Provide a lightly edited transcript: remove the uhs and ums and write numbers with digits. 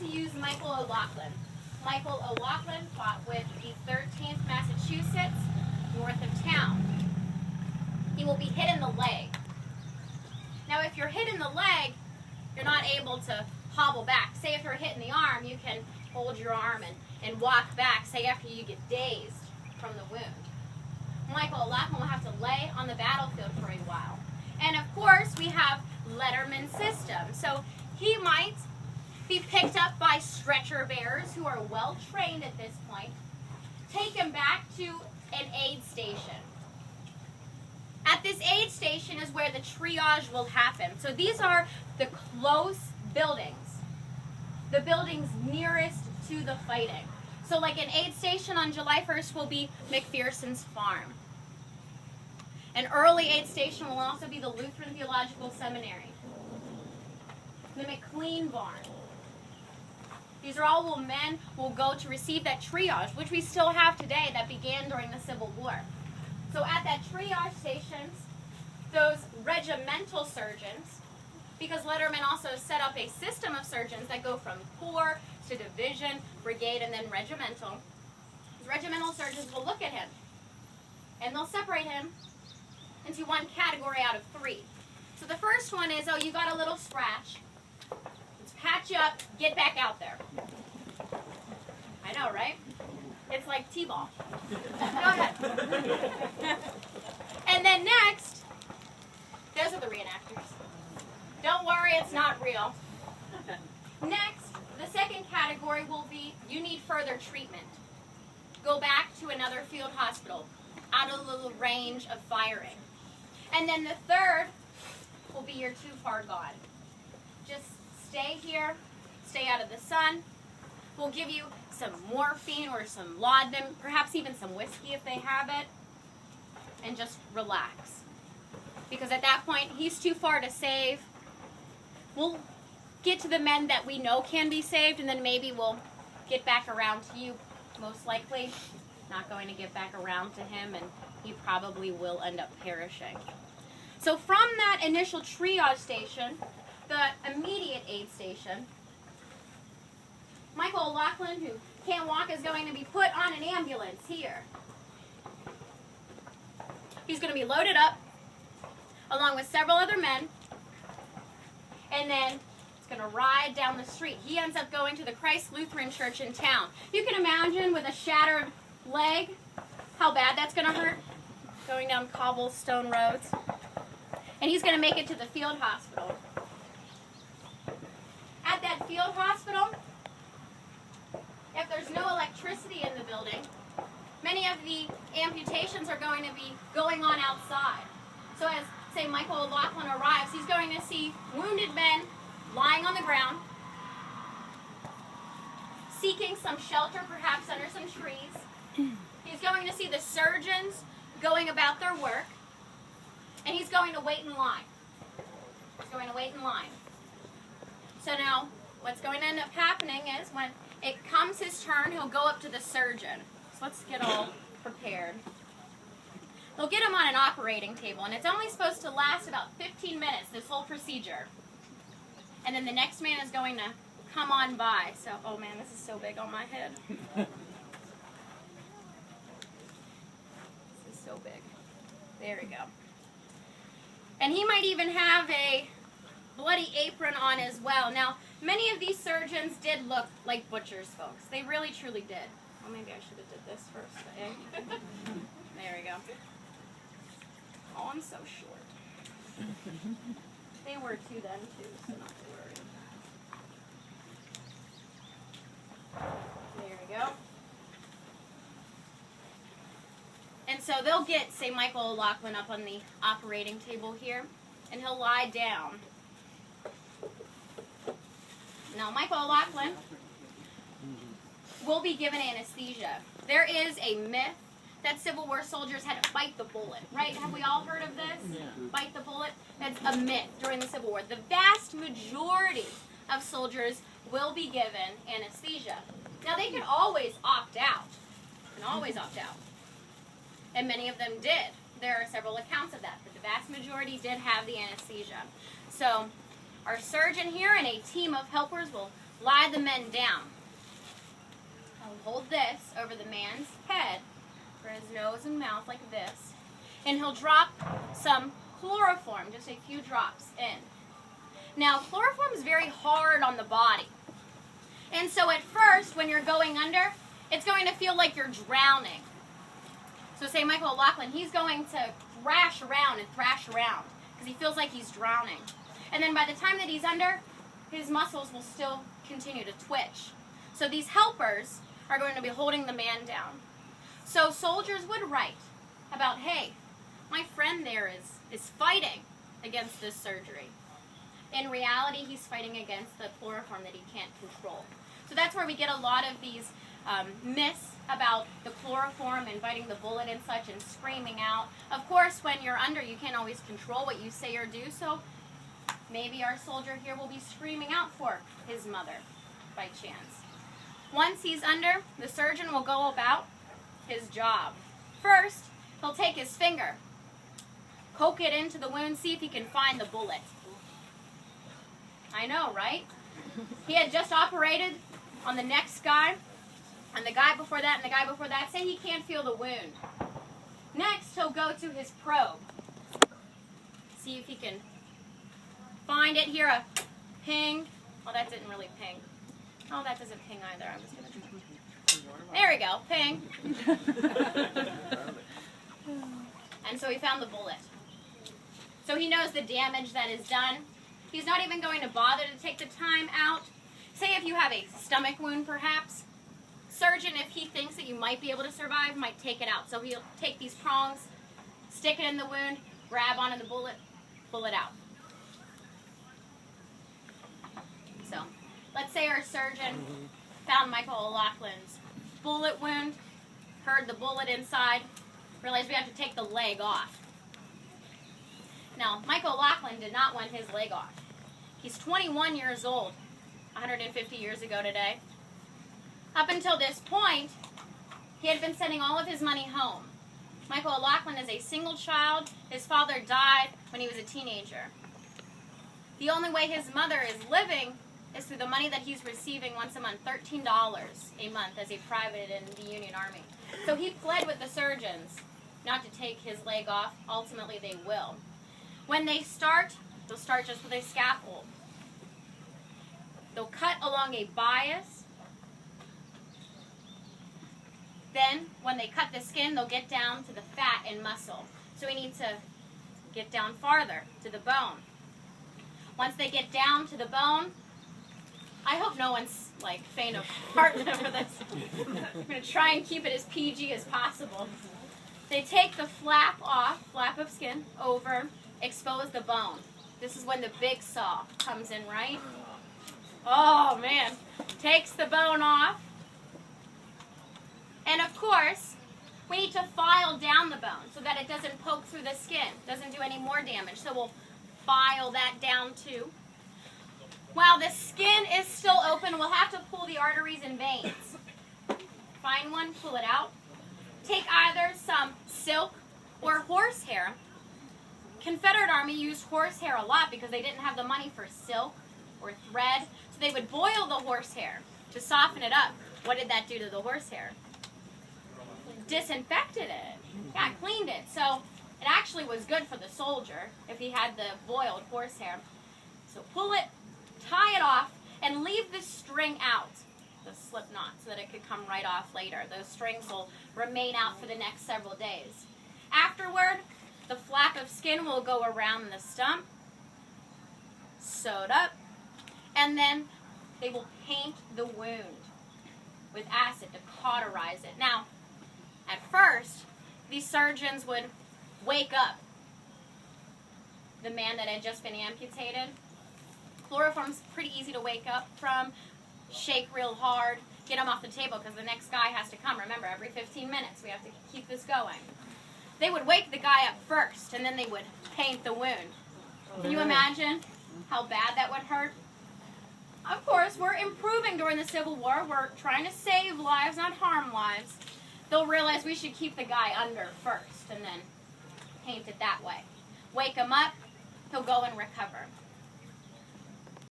to use Michael O'Loughlin. Michael O'Loughlin fought with the 13th Massachusetts, north of town. He will be hit in the leg. Now, if you're hit in the leg, you're not able to hobble back. Say if you're hit in the arm, you can hold your arm and walk back, say after you get dazed from the wound. Michael O'Loughlin will have to lay on the battlefield for a while. And of course, we have Letterman system. So he might be picked up by stretcher bearers who are well trained at this point, take him back to an aid station. At this aid station is where the triage will happen. So these are the close buildings, the buildings nearest to the fighting. So like an aid station on July 1st will be McPherson's farm. An early aid station will also be the Lutheran Theological Seminary, the McLean barn. These are all where men will go to receive that triage, which we still have today, that began during the Civil War. So at that triage stations, those regimental surgeons, because Letterman also set up a system of surgeons that go from corps to division, brigade, and then regimental. These regimental surgeons will look at him, and they'll separate him into one category out of three. So the first one is, oh, you got a little scratch. Let's patch you up, get back out there. I know, right? It's like T-ball. Go ahead. And then next, those are the reenactors. Don't worry, it's not real. Next, the second category will be, you need further treatment. Go back to another field hospital, out of the range of firing. And then the third will be, you're too far gone. Just stay here, stay out of the sun. We'll give you some morphine or some laudanum, perhaps even some whiskey if they have it, and just relax. Because at that point, he's too far to save. We'll get to the men that we know can be saved, and then maybe we'll get back around to you. Most likely, not going to get back around to him, and he probably will end up perishing. So from that initial triage station, the immediate aid station, Michael O'Loughlin, who can't walk, is going to be put on an ambulance here. He's going to be loaded up along with several other men, and then it's going to ride down the street. He ends up going to the Christ Lutheran Church in town. You can imagine with a shattered leg how bad that's going to hurt, going down cobblestone roads. And he's going to make it to the field hospital. At that field hospital, if there's no electricity in the building, many of the amputations are going to be going on outside. So as, say, Michael O'Loughlin arrives, he's going to see wounded men lying on the ground, seeking some shelter, perhaps under some trees. He's going to see the surgeons going about their work, and he's going to wait in line. He's going to wait in line. So now, what's going to end up happening is when it comes his turn, he'll go up to the surgeon. So let's get all prepared. They'll get him on an operating table, and it's only supposed to last about 15 minutes, this whole procedure. And then the next man is going to come on by. So, oh man, this is so big on my head. This is so big. There we go. And he might even have a bloody apron on as well. Now, many of these surgeons did look like butchers, folks. They really, truly did. Well, maybe I should have did this first. Eh? There we go. Oh, I'm so short. They were too then, too, so not to worry. There we go. And so they'll get, say, Michael O'Loughlin up on the operating table here, and he'll lie down. Now, Michael O'Loughlin will be given anesthesia. There is a myth that Civil War soldiers had to bite the bullet, right? Have we all heard of this? Yeah. Bite the bullet? That's a myth during the Civil War. The vast majority of soldiers will be given anesthesia. Now, they can always opt out. Can always opt out. And many of them did. There are several accounts of that, but the vast majority did have the anesthesia. So our surgeon here and a team of helpers will lie the men down. He'll hold this over the man's head for his nose and mouth like this, and he'll drop some chloroform, just a few drops in. Now, chloroform is very hard on the body. And so at first, when you're going under, it's going to feel like you're drowning. So say Michael O'Loughlin, he's going to thrash around and thrash around because he feels like he's drowning. And then by the time that he's under, his muscles will still continue to twitch. So these helpers are going to be holding the man down. So soldiers would write about, hey, my friend there is fighting against this surgery. In reality, he's fighting against the chloroform that he can't control. So that's where we get a lot of these myths about the chloroform and biting the bullet and such and screaming out. Of course, when you're under, you can't always control what you say or do, so maybe our soldier here will be screaming out for his mother by chance. Once he's under, the surgeon will go about his job. First, he'll take his finger, poke it into the wound, see if he can find the bullet. I know, right? He had just operated on the next guy, and the guy before that, and the guy before that. Say he can't feel the wound. Next, he'll go to his probe. See if he can find it. Hear a ping. Oh, that didn't really ping. Oh, that doesn't ping either. I'm just going to try. There we go. Ping. And so he found the bullet. So he knows the damage that is done. He's not even going to bother to take the time out. Say if you have a stomach wound, perhaps. Surgeon, if he thinks that you might be able to survive, might take it out. So he'll take these prongs, stick it in the wound, grab onto the bullet, pull it out. So, let's say our surgeon found Michael O'Loughlin's bullet wound, heard the bullet inside, realized we have to take the leg off. Now, Michael O'Loughlin did not want his leg off. He's 21 years old, 150 years ago today. Up until this point, he had been sending all of his money home. Michael O'Loughlin is a single child. His father died when he was a teenager. The only way his mother is living is through the money that he's receiving once a month, $13 a month as a private in the Union Army. So he pled with the surgeons not to take his leg off. Ultimately, they will. When they start, they'll start just with a scaffold. They'll cut along a bias. Then, when they cut the skin, they'll get down to the fat and muscle. So we need to get down farther to the bone. Once they get down to the bone, I hope no one's like faint of heart over this. I'm going to try and keep it as PG as possible. They take the flap off, flap of skin, over, expose the bone. This is when the big saw comes in, right? Oh, man. Takes the bone off. And of course, we need to file down the bone so that it doesn't poke through the skin, doesn't do any more damage. So we'll file that down too. While the skin is still open, we'll have to pull the arteries and veins. Find one, pull it out. Take either some silk or horsehair. Confederate Army used horsehair a lot because they didn't have the money for silk or thread. So they would boil the horsehair to soften it up. What did that do to the horsehair? Disinfected it. Yeah, cleaned it. So it actually was good for the soldier if he had the boiled horsehair. So pull it, tie it off, and leave the string out, the slip knot, so that it could come right off later. Those strings will remain out for the next several days. Afterward, the flap of skin will go around the stump, sewed up, and then they will paint the wound with acid to cauterize it. Now, at first, these surgeons would wake up the man that had just been amputated. Chloroform's pretty easy to wake up from. Shake real hard. Get him off the table because the next guy has to come. Remember, every 15 minutes we have to keep this going. They would wake the guy up first, and then they would paint the wound. Can you imagine how bad that would hurt? Of course, we're improving during the Civil War. We're trying to save lives, not harm lives. They'll realize we should keep the guy under first and then paint it that way. Wake him up, he'll go and recover.